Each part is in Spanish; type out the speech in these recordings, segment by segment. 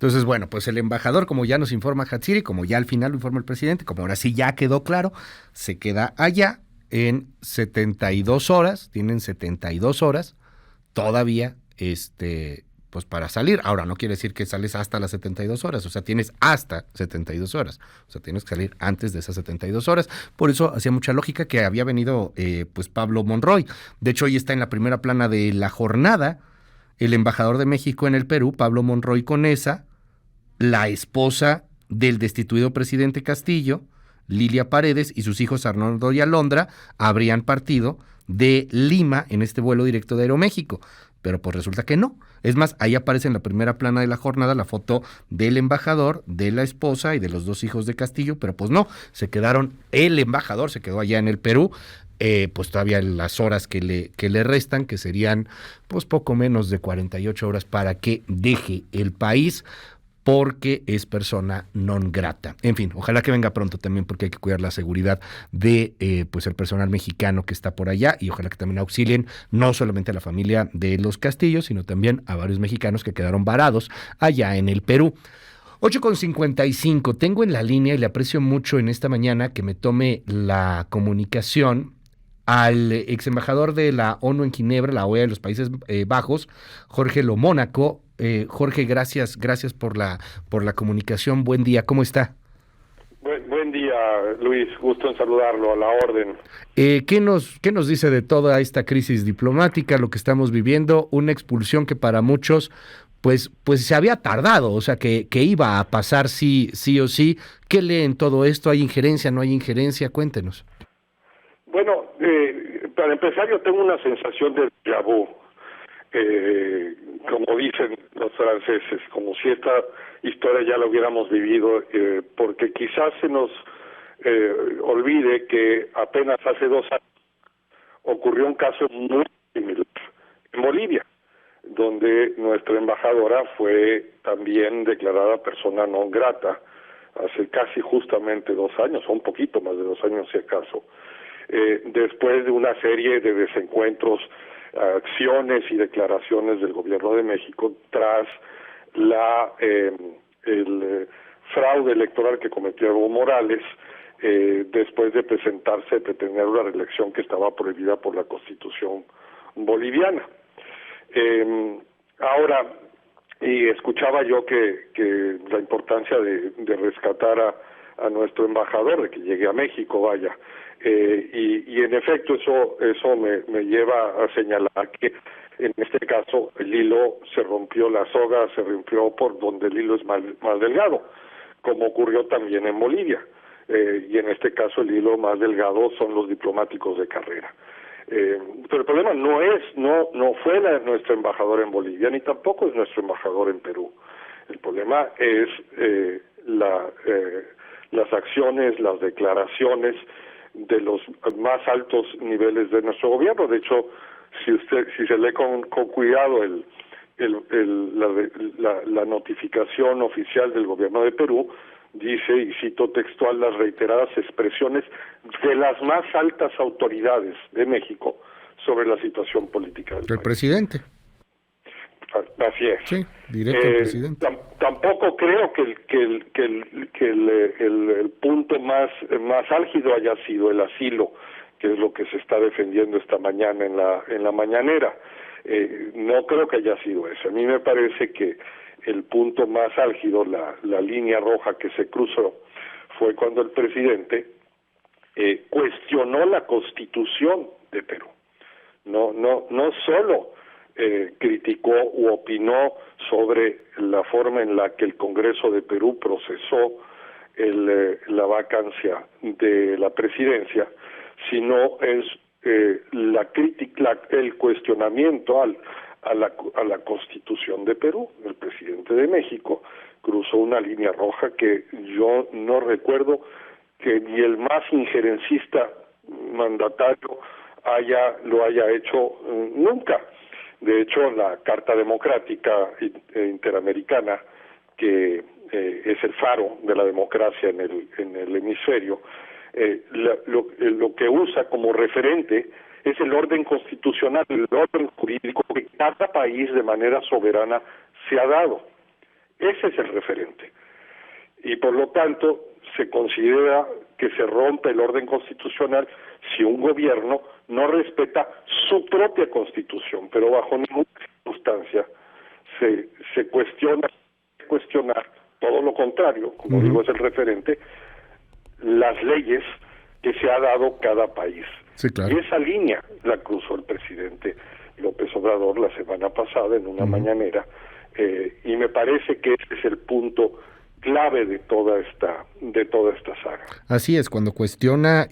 Entonces, bueno, pues el embajador, como ya nos informa Hatsiri, como ya al final lo informa el presidente, como ahora sí ya quedó claro, se queda allá en 72 horas, tienen 72 horas todavía, pues para salir. Ahora, no quiere decir que sales hasta las 72 horas, o sea, tienes hasta 72 horas, o sea, tienes que salir antes de esas 72 horas. Por eso hacía mucha lógica que había venido, pues Pablo Monroy. De hecho, hoy está en la primera plana de La Jornada, el embajador de México en el Perú, Pablo Monroy Conesa, la esposa del destituido presidente Castillo, Lilia Paredes, y sus hijos Arnoldo y Alondra habrían partido de Lima en este vuelo directo de Aeroméxico. Pero pues resulta que no. Es más, ahí aparece en la primera plana de La Jornada la foto del embajador, de la esposa y de los dos hijos de Castillo, pero pues no, se quedaron, el embajador se quedó allá en el Perú, pues todavía las horas que le restan, que serían pues poco menos de 48 horas para que deje el país, porque es persona non grata. En fin, ojalá que venga pronto también, porque hay que cuidar la seguridad de pues el personal mexicano que está por allá, y ojalá que también auxilien no solamente a la familia de los Castillos, sino también a varios mexicanos que quedaron varados allá en el Perú. 8:55, tengo en la línea, y le aprecio mucho en esta mañana que me tome la comunicación, al ex embajador de la ONU en Ginebra, la OEA de los Países Bajos, Jorge Lomónaco. Jorge, gracias por la comunicación. Buen día, ¿cómo está? Buen día, Luis. Gusto en saludarlo, a la orden. ¿Qué nos dice de toda esta crisis diplomática, lo que estamos viviendo? Una expulsión que para muchos, pues se había tardado, o sea, que iba a pasar sí o sí. ¿Qué lee en todo esto? ¿Hay injerencia, no hay injerencia? Cuéntenos. Bueno, para empezar, yo tengo una sensación de déjà vu, como dicen los franceses, como si esta historia ya la hubiéramos vivido, porque quizás se nos olvide que apenas hace 2 años ocurrió un caso muy similar en Bolivia, donde nuestra embajadora fue también declarada persona non grata hace casi justamente 2 años, o un poquito más de 2 años si acaso, después de una serie de desencuentros, acciones y declaraciones del gobierno de México tras el fraude electoral que cometió Evo Morales, después de pretender una reelección que estaba prohibida por la Constitución boliviana. Ahora, y escuchaba yo que la importancia de rescatar a nuestro embajador, de que llegue a México, vaya, y en efecto eso me lleva a señalar que en este caso el hilo se rompió, la soga se rompió por donde el hilo es más delgado, como ocurrió también en Bolivia, y en este caso el hilo más delgado son los diplomáticos de carrera. Pero el problema no fue nuestro embajador en Bolivia, ni tampoco es nuestro embajador en Perú. El problema es las acciones, las declaraciones de los más altos niveles de nuestro gobierno. De hecho, si se lee con cuidado la notificación oficial del gobierno de Perú, dice, y cito textual, las reiteradas expresiones de las más altas autoridades de México sobre la situación política del país. Presidente. Así es. Sí, directo al presidente. Tampoco creo que el punto más álgido haya sido el asilo, que es lo que se está defendiendo esta mañana en la mañanera. No creo que haya sido eso. A mí me parece que el punto más álgido, la línea roja que se cruzó, fue cuando el presidente cuestionó la Constitución de Perú. No solo criticó u opinó sobre la forma en la que el Congreso de Perú procesó la vacancia de la presidencia, sino es la crítica, el cuestionamiento a la Constitución de Perú. El presidente de México cruzó una línea roja que yo no recuerdo que ni el más injerencista mandatario lo haya hecho nunca. De hecho, la Carta Democrática Interamericana, que es el faro de la democracia en el hemisferio, lo que usa como referente es el orden constitucional, el orden jurídico que cada país de manera soberana se ha dado. Ese es el referente. Y por lo tanto se considera que se rompe el orden constitucional si un gobierno no respeta su propia constitución, pero bajo ninguna circunstancia se cuestionar todo lo contrario, como digo, es el referente, las leyes que se ha dado cada país. Sí, claro. Y esa línea la cruzó el presidente López Obrador la semana pasada en una mañanera, y me parece que ese es el punto clave de toda esta saga. Así es, cuando cuestiona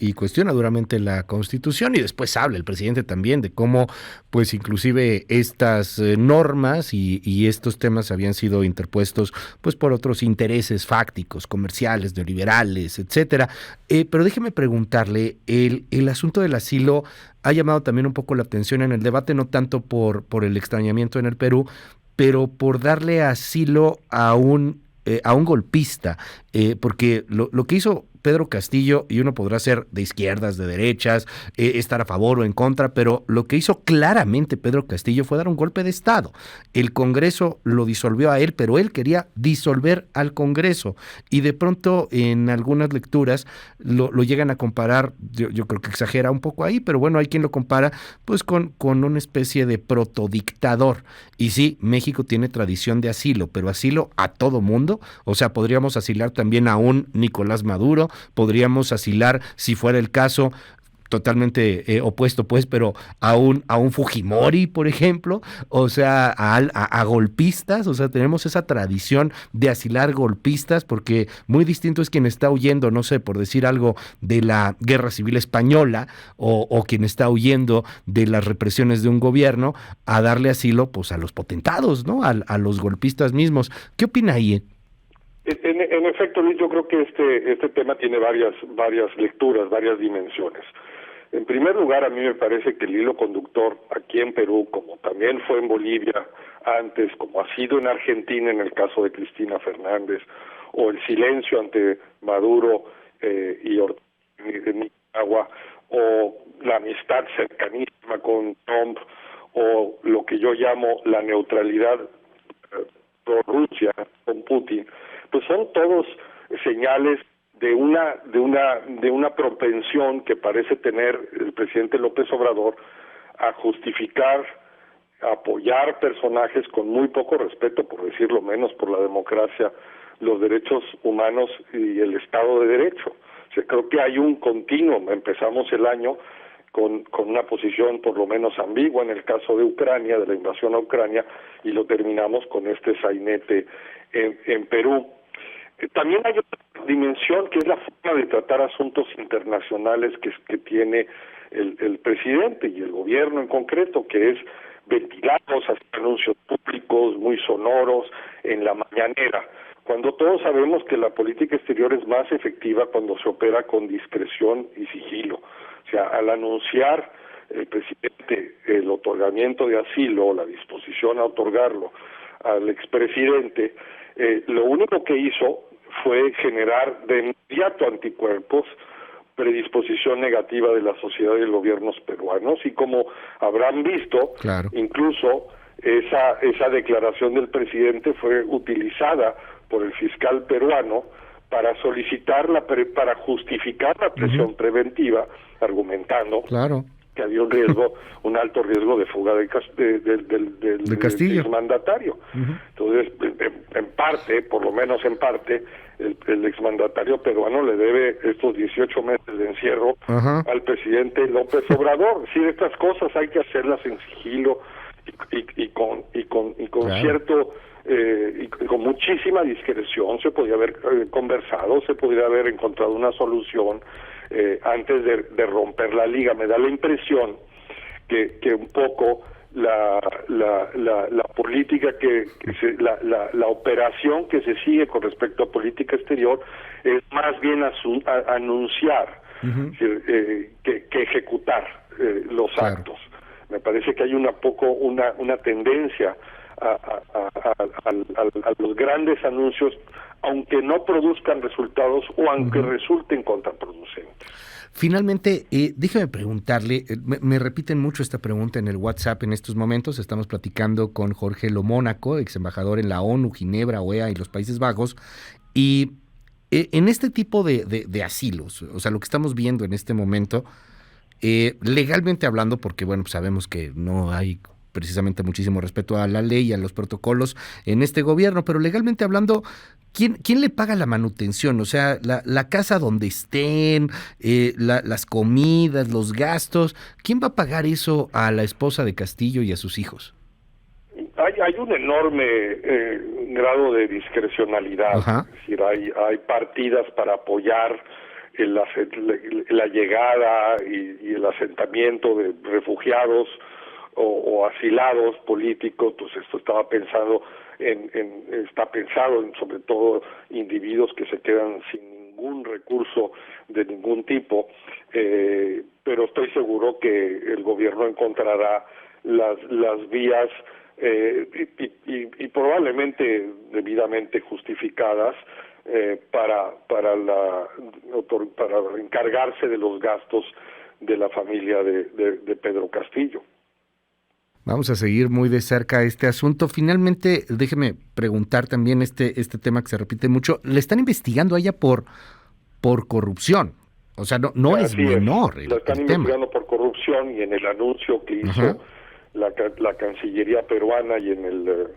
duramente la Constitución, y después habla el presidente también de cómo, pues inclusive estas normas y estos temas habían sido interpuestos pues por otros intereses fácticos, comerciales, neoliberales, etcétera. Pero déjeme preguntarle, el asunto del asilo ha llamado también un poco la atención en el debate, no tanto por el extrañamiento en el Perú, pero por darle asilo a un golpista, porque lo que hizo Pedro Castillo, y uno podrá ser de izquierdas, de derechas, estar a favor o en contra, pero lo que hizo claramente Pedro Castillo fue dar un golpe de Estado. El Congreso lo disolvió a él, pero él quería disolver al Congreso, y de pronto en algunas lecturas lo llegan a comparar, yo creo que exagera un poco ahí, pero bueno, hay quien lo compara pues con una especie de protodictador. Y sí, México tiene tradición de asilo, pero asilo a todo mundo, o sea, podríamos asilar también a un Nicolás Maduro, podríamos asilar, si fuera el caso, totalmente opuesto pues, pero a un Fujimori, por ejemplo, o sea, a golpistas, o sea, tenemos esa tradición de asilar golpistas, porque muy distinto es quien está huyendo, no sé, por decir algo, de la Guerra Civil Española, o quien está huyendo de las represiones de un gobierno, a darle asilo pues a los potentados, ¿no? A los golpistas mismos. ¿Qué opina ahí? En efecto, Luis, yo creo que este tema tiene varias lecturas, varias dimensiones. En primer lugar, a mí me parece que el hilo conductor aquí en Perú, como también fue en Bolivia antes, como ha sido en Argentina en el caso de Cristina Fernández, o el silencio ante Maduro y de Nicaragua, o la amistad cercanísima con Trump, o lo que yo llamo la neutralidad pro Rusia con Putin, pues son todos señales de una propensión que parece tener el presidente López Obrador a justificar, a apoyar personajes con muy poco respeto, por decirlo menos, por la democracia, los derechos humanos y el Estado de Derecho. O sea, creo que hay un continuo. Empezamos el año con una posición por lo menos ambigua en el caso de Ucrania, de la invasión a Ucrania, y lo terminamos con este sainete en Perú. También hay otra dimensión que es la forma de tratar asuntos internacionales que tiene el presidente y el gobierno en concreto, que es ventilarlos, hacer anuncios públicos muy sonoros en la mañanera, cuando todos sabemos que la política exterior es más efectiva cuando se opera con discreción y sigilo. O sea, al anunciar el presidente el otorgamiento de asilo o la disposición a otorgarlo al expresidente, lo único que hizo fue generar de inmediato anticuerpos, predisposición negativa de la sociedad y de los gobiernos peruanos, y como habrán visto, claro, incluso esa declaración del presidente fue utilizada por el fiscal peruano para solicitar para justificar la presión preventiva, argumentando, claro, que había un alto riesgo de fuga del exmandatario. Entonces, en parte, por lo menos en parte, el exmandatario peruano le debe estos 18 meses de encierro al presidente López Obrador. Sí, estas cosas hay que hacerlas en sigilo y con claro, cierto y con muchísima discreción. Se podía haber conversado, se podría haber encontrado una solución antes de romper la liga. Me da la impresión que un poco la política la operación que se sigue con respecto a política exterior es más bien anunciar que ejecutar los actos. Me parece que hay una tendencia a los grandes anuncios, aunque no produzcan resultados o aunque resulten contraproducentes. Finalmente, déjeme preguntarle, me repiten mucho esta pregunta en el WhatsApp en estos momentos. Estamos platicando con Jorge Lomónaco, ex embajador en la ONU, Ginebra, OEA y los Países Bajos. Y en este tipo de asilos, o sea, lo que estamos viendo en este momento, legalmente hablando, porque bueno, pues sabemos que no hay precisamente muchísimo respeto a la ley y a los protocolos en este gobierno, pero legalmente hablando, ¿quién le paga la manutención? O sea, la casa donde estén, las comidas, los gastos, ¿quién va a pagar eso a la esposa de Castillo y a sus hijos? Hay un enorme grado de discrecionalidad. Ajá. Es decir, hay partidas para apoyar la llegada y el asentamiento de refugiados o asilados políticos. Pues esto está pensado en sobre todo individuos que se quedan sin ningún recurso de ningún tipo, pero estoy seguro que el gobierno encontrará las vías y probablemente debidamente justificadas para encargarse de los gastos de la familia de Pedro Castillo. Vamos a seguir muy de cerca este asunto. Finalmente, déjeme preguntar también este tema que se repite mucho. Le están investigando a ella por corrupción. O sea, no es menor el tema. La están investigando por corrupción, y en el anuncio que hizo la Cancillería peruana y en el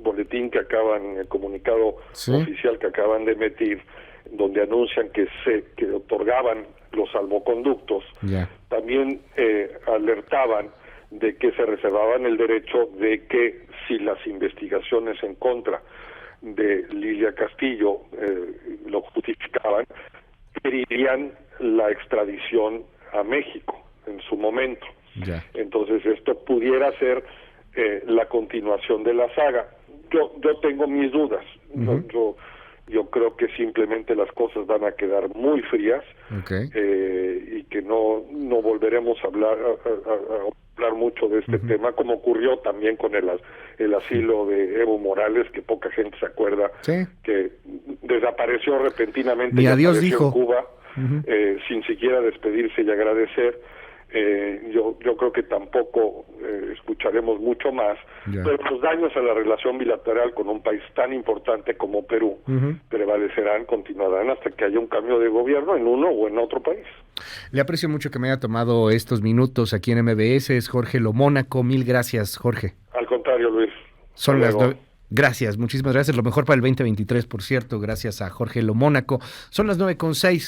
boletín en el comunicado oficial que acaban de emitir, donde anuncian que otorgaban los salvoconductos, también alertaban de que se reservaban el derecho de que si las investigaciones en contra de Lilia Castillo lo justificaban, pedirían la extradición a México en su momento. Entonces esto pudiera ser la continuación de la saga. Yo tengo mis dudas. Yo creo que simplemente las cosas van a quedar muy frías, y que no volveremos a hablar mucho de este tema, como ocurrió también con el asilo de Evo Morales, que poca gente se acuerda, que desapareció repentinamente. Ni adiós dijo. En Cuba, sin siquiera despedirse y agradecer. Yo creo que tampoco escucharemos mucho más, pero los daños a la relación bilateral con un país tan importante como Perú prevalecerán, continuarán hasta que haya un cambio de gobierno en uno o en otro país. Le aprecio mucho que me haya tomado estos minutos aquí en MBS. Es Jorge Lomónaco. Mil gracias, Jorge. Al contrario, Luis. Son las 9. Gracias, muchísimas gracias. Lo mejor para el 2023, por cierto, gracias a Jorge Lomónaco. Son las 9:06.